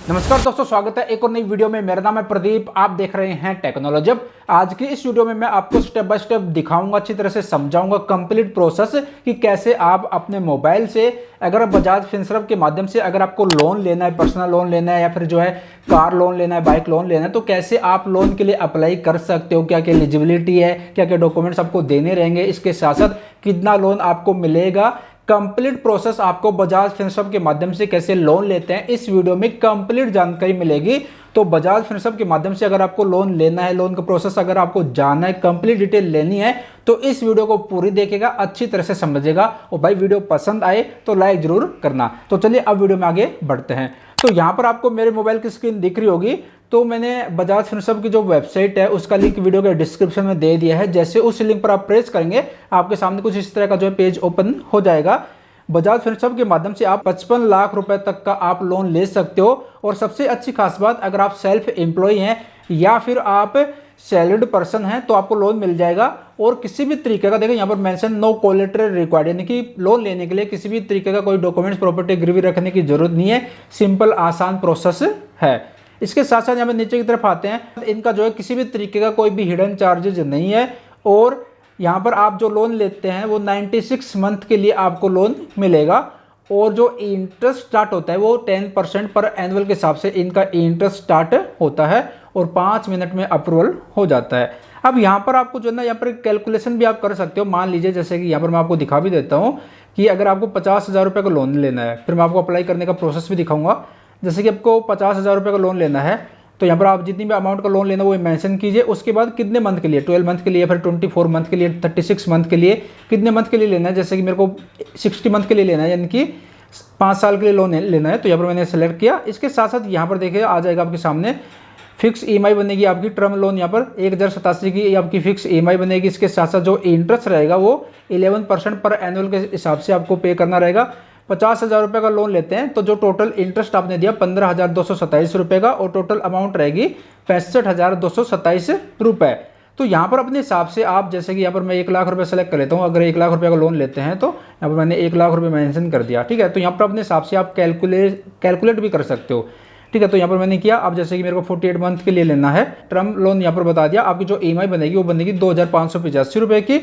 नमस्कार दोस्तों, स्वागत है एक और नई वीडियो में। मेरा नाम है प्रदीप, आप देख रहे हैं टेक्नोलॉजी। आज की इस वीडियो में मैं आपको स्टेप बाय स्टेप दिखाऊंगा, अच्छी तरह से समझाऊंगा कंप्लीट प्रोसेस कि कैसे आप अपने मोबाइल से अगर बजाज फिनसर्व के माध्यम से अगर आपको लोन लेना है, पर्सनल लोन लेना है या फिर जो है कार लोन लेना है, बाइक लोन लेना है, तो कैसे आप लोन के लिए अप्लाई कर सकते हो, क्या क्या एलिजिबिलिटी है, क्या क्या डॉक्यूमेंट्स आपको देने रहेंगे, इसके साथ साथ कितना लोन आपको मिलेगा, कंप्लीट प्रोसेस आपको बजाज फिनसर्व के माध्यम से कैसे लोन लेते हैं इस वीडियो में कंप्लीट जानकारी मिलेगी। तो बजाज फिनसर्व के माध्यम से अगर आपको लोन लेना है, लोन का प्रोसेस अगर आपको जानना है, कंप्लीट डिटेल लेनी है, तो इस वीडियो को पूरी देखेगा, अच्छी तरह से समझेगा। और भाई वीडियो पसंद आए तो लाइक जरूर करना। तो चलिए अब वीडियो में आगे बढ़ते हैं। तो यहाँ पर आपको मेरे मोबाइल की स्क्रीन दिख रही होगी। तो मैंने बजाज फिनसर्व की जो वेबसाइट है उसका लिंक वीडियो के डिस्क्रिप्शन में दे दिया है। जैसे उस लिंक पर आप प्रेस करेंगे आपके सामने कुछ इस तरह का जो है पेज ओपन हो जाएगा। बजाज फिनसर्व के माध्यम से आप 55 लाख रुपए तक का आप लोन ले सकते हो। और सबसे अच्छी खास बात, अगर आप सेल्फ एम्प्लॉय हैं या फिर आप सैलरीड पर्सन हैं तो आपको लोन मिल जाएगा। और किसी भी तरीके का, देखिए यहाँ पर मेंशन नो कोलेटरल रिक्वायर्ड, यानी कि लोन लेने के लिए किसी भी तरीके का कोई डॉक्यूमेंट्स प्रॉपर्टी गिरवी रखने की जरूरत नहीं है। सिंपल आसान प्रोसेस है। इसके साथ साथ यहाँ पर नीचे की तरफ आते हैं, इनका जो है किसी भी तरीके का कोई भी हिडन चार्जेज नहीं है। और यहाँ पर आप जो लोन लेते हैं वो 96 मंथ के लिए आपको लोन मिलेगा। और जो इंटरेस्ट स्टार्ट होता है वो 10% पर एनुअल के हिसाब से इनका इंटरेस्ट स्टार्ट होता है और 5 मिनट में अप्रूवल हो जाता है। अब यहाँ पर आपको जो है ना, यहाँ पर कैलकुलेशन भी आप कर सकते हो। मान लीजिए जैसे कि यहाँ पर मैं आपको दिखा भी देता हूँ कि अगर आपको 50,000 रुपये का लोन लेना है, फिर मैं आपको अप्लाई करने का प्रोसेस भी दिखाऊंगा। जैसे कि आपको 50,000 रुपये का लोन लेना है तो यहाँ पर आप जितनी भी अमाउंट का लोन लेना वो मेंशन कीजिए। उसके बाद कितने मंथ के लिए, 12 मंथ के लिए, फिर 24 मंथ के लिए, 36 मंथ के लिए, कितने मंथ के लिए लेना है। जैसे कि मेरे को 60 मंथ के लिए लेना है, यानी कि 5 साल के लिए लोन लेना है। तो यहाँ पर मैंने सेलेक्ट किया। इसके साथ साथ यहाँ पर देखिए आ जाएगा आपके सामने फिक्स EMI बनेगी आपकी। टर्म लोन यहाँ पर 1087 की आपकी फिक्स EMI बनेगी। इसके साथ साथ जो इंटरेस्ट रहेगा वो 11% पर एनुअल के हिसाब से आपको पे करना रहेगा। 50,000 रुपये का लोन लेते हैं तो जो टोटल इंटरेस्ट आपने दिया 15,227 रुपये का, और टोटल अमाउंट रहेगी 65,227 रुपये। तो यहाँ पर अपने हिसाब से आप, जैसे कि यहाँ पर मैं 1 लाख रुपये सेलेक्ट कर लेता हूँ। अगर 1 लाख रुपये का लोन लेते हैं तो यहाँ पर मैंने 1 लाख रुपये मेंशन कर दिया, ठीक है। तो यहाँ पर अपने हिसाब से आप कैलकुलेट भी कर सकते हो, ठीक है। तो यहाँ पर मैंने किया। अब जैसे कि मेरे को 48 मंथ के लिए लेना है, टर्म लोन यहाँ पर बता दिया। आपकी जो EMI बनेगी वो बनेगी 2,585 रुपये की।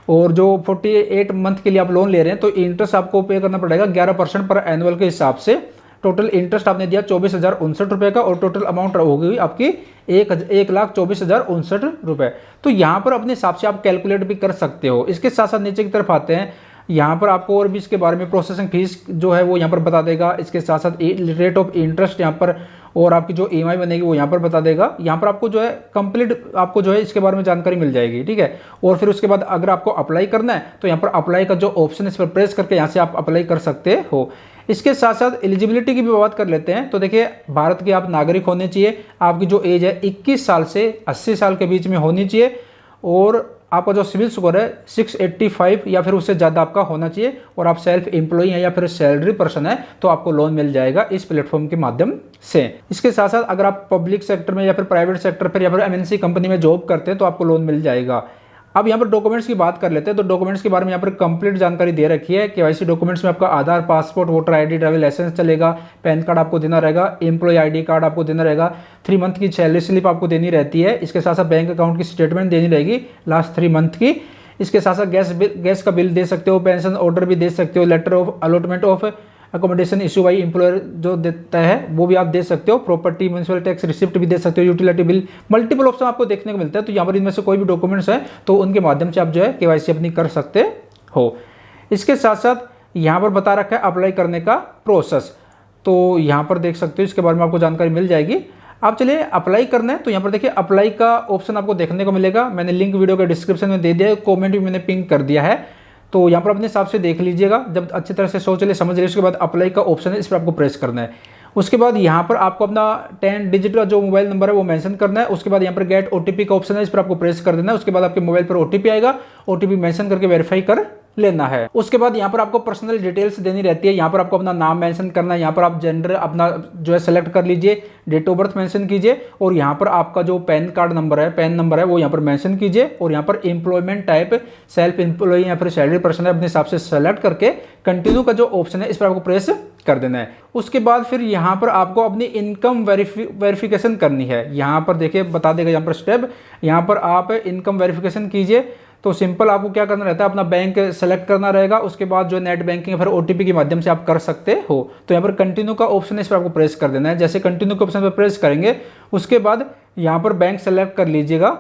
और जो 48 मंथ के लिए आप लोन ले रहे हैं तो इंटरेस्ट आपको पे करना पड़ेगा 11% पर एनुअल के हिसाब से। टोटल इंटरेस्ट आपने दिया 24,059 रुपये का, और टोटल अमाउंट होगी आपकी 1,24,059 रुपये। तो यहाँ पर अपने हिसाब से आप कैलकुलेट भी कर सकते हो। इसके साथ साथ नीचे की तरफ आते हैं, यहाँ पर आपको और भी इसके बारे में प्रोसेसिंग फीस जो है वो यहाँ पर बता देगा। इसके साथ साथ रेट ऑफ इंटरेस्ट यहाँ पर, और आपकी जो EMI बनेगी वो यहाँ पर बता देगा। यहाँ पर आपको जो है कंप्लीट आपको जो है इसके बारे में जानकारी मिल जाएगी, ठीक है। और फिर उसके बाद अगर आपको अप्लाई करना है तो यहाँ पर अप्लाई का जो ऑप्शन है इस पर प्रेस करके यहाँ से आप अप्लाई कर सकते हो। इसके साथ साथ एलिजिबिलिटी की भी बात कर लेते हैं। तो देखिए, भारत के आप नागरिक होने चाहिए, आपकी जो एज है 21 साल से 80 साल के बीच में होनी चाहिए, और आपका जो सिविल स्कोर है 685 या फिर उससे ज़्यादा आपका होना चाहिए, और आप सेल्फ एम्प्लॉय हैं या फिर सैलरी पर्सन है तो आपको लोन मिल जाएगा इस प्लेटफॉर्म के माध्यम से। इसके साथ साथ अगर आप पब्लिक सेक्टर में या फिर प्राइवेट सेक्टर पर या फिर MNC कंपनी में जॉब करते हैं तो आपको लोन मिल जाएगा। अब यहाँ पर डॉक्यूमेंट्स की बात कर लेते हैं। तो डॉक्यूमेंट्स के बारे में यहाँ पर कंप्लीट जानकारी दे रखी है। KYC डॉक्यूमेंट्स में आपका Aadhaar, passport, voter ID, driving licence चलेगा, पैन कार्ड आपको देना रहेगा, एम्प्लॉय ID कार्ड आपको देना रहेगा, 3 मंथ की सैलरी स्लिप आपको देनी रहती है। इसके साथ साथ बैंक अकाउंट की स्टेटमेंट देनी रहेगी लास्ट 3 मंथ की। इसके साथ साथ गैस का बिल दे सकते हो, पेंशन ऑर्डर भी दे सकते हो, letter of allotment of accommodation issue by employer जो देता है वो भी आप दे सकते हो, प्रॉपर्टी म्यूनसिपल टैक्स रिसिप्ट भी दे सकते हो, यूटिलिटी बिल, मल्टीपल ऑप्शन आपको देखने को मिलता है। तो यहाँ पर इनमें से कोई भी डॉक्यूमेंट्स है तो उनके माध्यम से आप जो है KYC अपनी कर सकते हो। इसके साथ साथ यहाँ पर बता रखा है अप्लाई करने का प्रोसेस, तो यहाँ पर देख सकते हो, इसके बारे में आपको जानकारी मिल जाएगी। आप चलिए अप्लाई करना है तो यहाँ पर देखिए अप्लाई का ऑप्शन आपको देखने को मिलेगा। मैंने लिंक वीडियो के डिस्क्रिप्शन में दे दिया है, कॉमेंट भी मैंने पिन कर दिया है। तो यहाँ पर अपने हिसाब से देख लीजिएगा। जब अच्छी तरह से सोच लिए समझ लिए उसके बाद अप्लाई का ऑप्शन है, इस पर आपको प्रेस करना है। उसके बाद यहाँ पर आपको अपना 10 डिजिट का जो मोबाइल नंबर है वो मेंशन करना है। उसके बाद यहाँ पर गेट OTP का ऑप्शन है, इस पर आपको प्रेस कर देना है। उसके बाद आपके मोबाइल पर OTP आएगा, OTP मेंशन करके वेरीफाई कर लेना है। उसके बाद यहाँ पर आपको पर्सनल डिटेल्स देनी रहती है। यहाँ पर आपको अपना नाम मेंशन करना है, यहाँ पर आप जेंडर अपना जो है सेलेक्ट कर लीजिए, डेट ऑफ बर्थ मेंशन कीजिए और यहाँ पर आपका जो पैन कार्ड नंबर है, पैन नंबर है वो यहाँ पर मेंशन कीजिए और यहाँ पर एम्प्लॉयमेंट टाइप सेल्फ एम्प्लॉय या फिर सैलरी पर्सन है अपने हिसाब से सेलेक्ट करके कंटिन्यू का जो ऑप्शन है इस पर आपको प्रेस कर देना है। उसके बाद फिर यहाँ पर आपको अपनी इनकम वेरिफिकेशन करनी है। यहाँ पर देखिए बता देगा यहाँ पर स्टेप, यहाँ पर आप इनकम वेरिफिकेशन कीजिए। तो सिंपल आपको क्या करना रहता है, अपना बैंक सेलेक्ट करना रहेगा, उसके बाद जो नेट बैंकिंग फिर ओटीपी के माध्यम से आप कर सकते हो। तो यहाँ पर कंटिन्यू का ऑप्शन है, इस पर आपको प्रेस कर देना है। जैसे कंटिन्यू के ऑप्शन पर प्रेस करेंगे उसके बाद यहाँ पर बैंक सेलेक्ट कर लीजिएगा,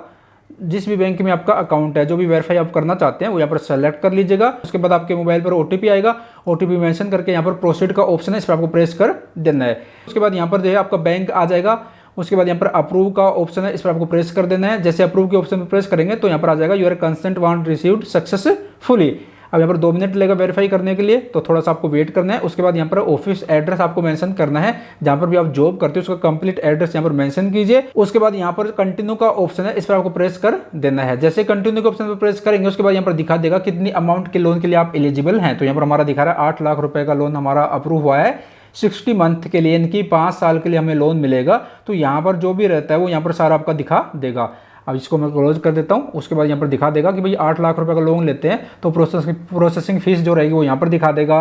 जिस भी बैंक में आपका अकाउंट है, जो भी वेरीफाई आप करना चाहते हैं वो यहाँ पर सेलेक्ट कर लीजिएगा। उसके बाद आपके मोबाइल पर ओटीपी आएगा, ओटीपी मेंशन करके यहाँ पर प्रोसीड का ऑप्शन है, इस पर आपको प्रेस कर देना है। उसके बाद यहाँ पर जो है आपका बैंक आ जाएगा। उसके बाद यहाँ पर अप्रूव का ऑप्शन है, इस पर आपको प्रेस कर देना है। जैसे अप्रूव के ऑप्शन पर प्रेस करेंगे तो यहाँ पर आ जाएगा your consent want received successfully. अब यहाँ पर 2 मिनट लगेगा वेरीफाई करने के लिए, तो थोड़ा सा आपको वेट करना है। उसके बाद यहाँ पर ऑफिस एड्रेस आपको मेंशन करना है, जहाँ पर भी आप जॉब करते हो उसका कंप्लीट एड्रेस यहाँ पर मेंशन कीजिए। उसके बाद यहाँ पर कंटिन्यू का ऑप्शन है, इस पर आपको प्रेस कर देना है। जैसे कंटिन्यू के ऑप्शन पर प्रेस करेंगे उसके बाद यहाँ पर दिखा देगा कितनी अमाउंट के लोन के लिए आप एलिजिबल हैं। तो यहाँ पर हमारा दिखा रहा है 8 लाख रुपए का लोन हमारा अप्रूव हुआ है 60 मंथ के लिए, इनकी 5 साल के लिए हमें लोन मिलेगा। तो यहाँ पर जो भी रहता है वो यहाँ पर सारा आपका दिखा देगा। अब इसको मैं क्लोज कर देता हूँ। उसके बाद यहाँ पर दिखा देगा कि भाई 8 लाख रुपए का लोन लेते हैं तो प्रोसेसिंग फीस जो रहेगी वो यहाँ पर दिखा देगा।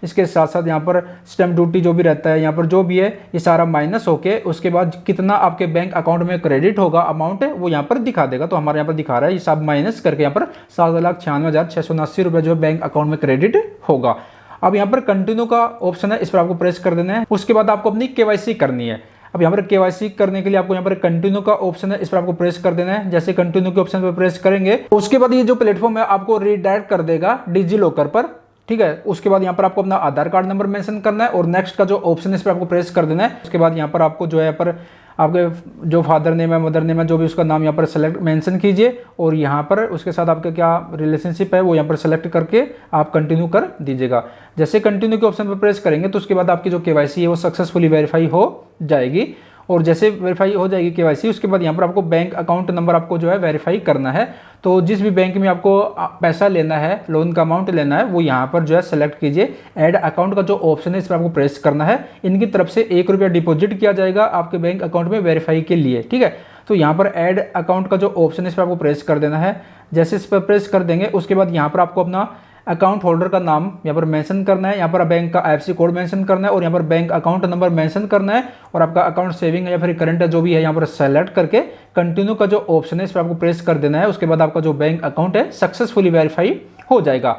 इसके साथ साथ यहाँ पर स्टैम्प ड्यूटी जो भी रहता है, यहाँ पर जो भी है ये सारा माइनस होके उसके बाद कितना आपके बैंक अकाउंट में क्रेडिट होगा अमाउंट है वो यहाँ पर दिखा देगा। तो हमारे यहाँ पर दिखा रहा है ये सब माइनस करके यहाँ पर 7,96,679 रुपये जो बैंक अकाउंट में क्रेडिट होगा। अब यहाँ पर कंटिन्यू का ऑप्शन है, इस पर आपको प्रेस कर देना है। उसके बाद आपको अपनी केवाईसी करनी है। अब यहाँ पर केवाईसी करने के लिए आपको यहाँ पर कंटिन्यू का ऑप्शन है, इस पर आपको प्रेस कर देना है। जैसे कंटिन्यू के ऑप्शन पर प्रेस करेंगे उसके बाद ये जो प्लेटफॉर्म है आपको रीडायरेक्ट कर देगा डिजी लॉकर पर, ठीक है। उसके बाद यहाँ पर आपको अपना आधार कार्ड नंबर मेंशन करना है और नेक्स्ट का जो ऑप्शन है इस पर आपको प्रेस कर देना है। उसके बाद यहाँ पर आपको जो है पर आपके जो फादर नेम है, मदर नेम है, जो भी उसका नाम यहाँ पर सेलेक्ट मेंशन कीजिए और यहाँ पर उसके साथ आपका क्या रिलेशनशिप है वो यहाँ पर सेलेक्ट करके आप कंटिन्यू कर दीजिएगा। जैसे कंटिन्यू के ऑप्शन पर प्रेस करेंगे तो उसके बाद आपकी जो केवाईसी है वो सक्सेसफुली वेरीफाई हो जाएगी। और जैसे वेरीफाई हो जाएगी केवाईसी उसके बाद यहाँ पर आपको बैंक अकाउंट नंबर आपको जो है वेरीफाई करना है। तो जिस भी बैंक में आपको पैसा लेना है, लोन का अमाउंट लेना है, वो यहाँ पर जो है सेलेक्ट कीजिए। ऐड अकाउंट का जो ऑप्शन है इस पर आपको प्रेस करना है। इनकी तरफ से 1 रुपया डिपॉजिट किया जाएगा आपके बैंक अकाउंट में वेरीफाई के लिए, ठीक है। तो यहाँ पर ऐड अकाउंट का जो ऑप्शन है इस पर आपको प्रेस कर देना है। जैसे इस पर प्रेस कर देंगे उसके बाद यहाँ पर आपको अपना अकाउंट होल्डर का नाम यहाँ पर मेंशन करना है, यहाँ पर बैंक का IFSC कोड मेंशन करना है और यहाँ पर बैंक अकाउंट नंबर मेंशन करना है और आपका अकाउंट सेविंग है या फिर करंट है जो भी है यहाँ पर सेलेक्ट करके कंटिन्यू का जो ऑप्शन है इस पर आपको प्रेस कर देना है। उसके बाद आपका जो बैंक अकाउंट है सक्सेसफुली वेरीफाई हो जाएगा।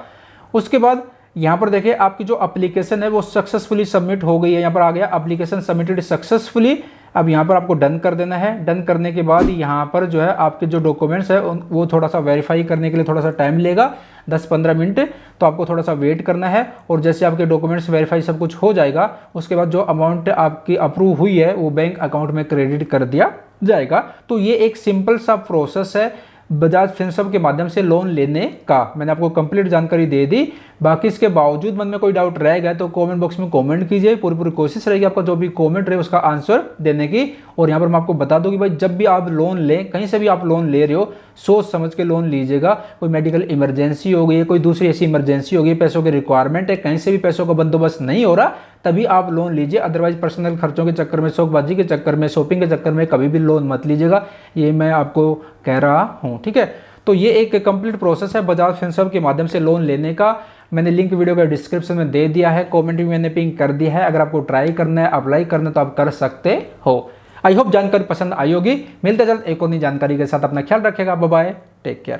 उसके बाद यहाँ पर देखिए आपकी जो एप्लीकेशन है वो सक्सेसफुली सबमिट हो गई है, यहाँ पर आ गया एप्लीकेशन सबमिटेड सक्सेसफुली। अब यहाँ पर आपको डन कर देना है। डन करने के बाद यहाँ पर जो है आपके जो डॉक्यूमेंट्स है वो थोड़ा सा वेरीफाई करने के लिए थोड़ा सा टाइम लेगा 10-15 मिनट, तो आपको थोड़ा सा वेट करना है। और जैसे आपके डॉक्यूमेंट्स वेरीफाई सब कुछ हो जाएगा उसके बाद जो अमाउंट आपकी अप्रूव हुई है वो बैंक अकाउंट में क्रेडिट कर दिया जाएगा। तो ये एक सिंपल सा प्रोसेस है बजाज फिनसर्व के माध्यम से लोन लेने का। मैंने आपको कंप्लीट जानकारी दे दी। बाकी इसके बावजूद मन में कोई डाउट रह गया तो कमेंट बॉक्स में कमेंट कीजिए। पूरी कोशिश रहेगी आपका जो भी कमेंट रहे उसका आंसर देने की। और यहाँ पर मैं आपको बता दूं कि भाई जब भी आप लोन लें, कहीं से भी आप लोन ले रहे हो, सोच समझ के लोन लीजिएगा। कोई मेडिकल इमरजेंसी हो गई, कोई दूसरी ऐसी इमरजेंसी हो गई, पैसों की रिक्वायरमेंट है, कहीं से भी पैसों का बंदोबस्त नहीं हो रहा, तभी आप लोन लीजिए। अदरवाइज पर्सनल खर्चों के चक्कर में, शौकबाजी के चक्कर में, शॉपिंग के चक्कर में कभी भी लोन मत लीजिएगा, ये मैं आपको कह रहा हूँ, ठीक है। तो ये एक कंप्लीट प्रोसेस है बजाज फिनसर्व के माध्यम से लोन लेने का। मैंने लिंक वीडियो के डिस्क्रिप्शन में दे दिया है, कमेंट भी मैंने पिन कर दिया है। अगर आपको ट्राई करना है, अप्लाई करना है तो आप कर सकते हो। आई होप जानकारी पसंद आई होगी। मिलते जल्द एक और नई जानकारी के साथ। अपना ख्याल रखेगा। Bye bye, take care.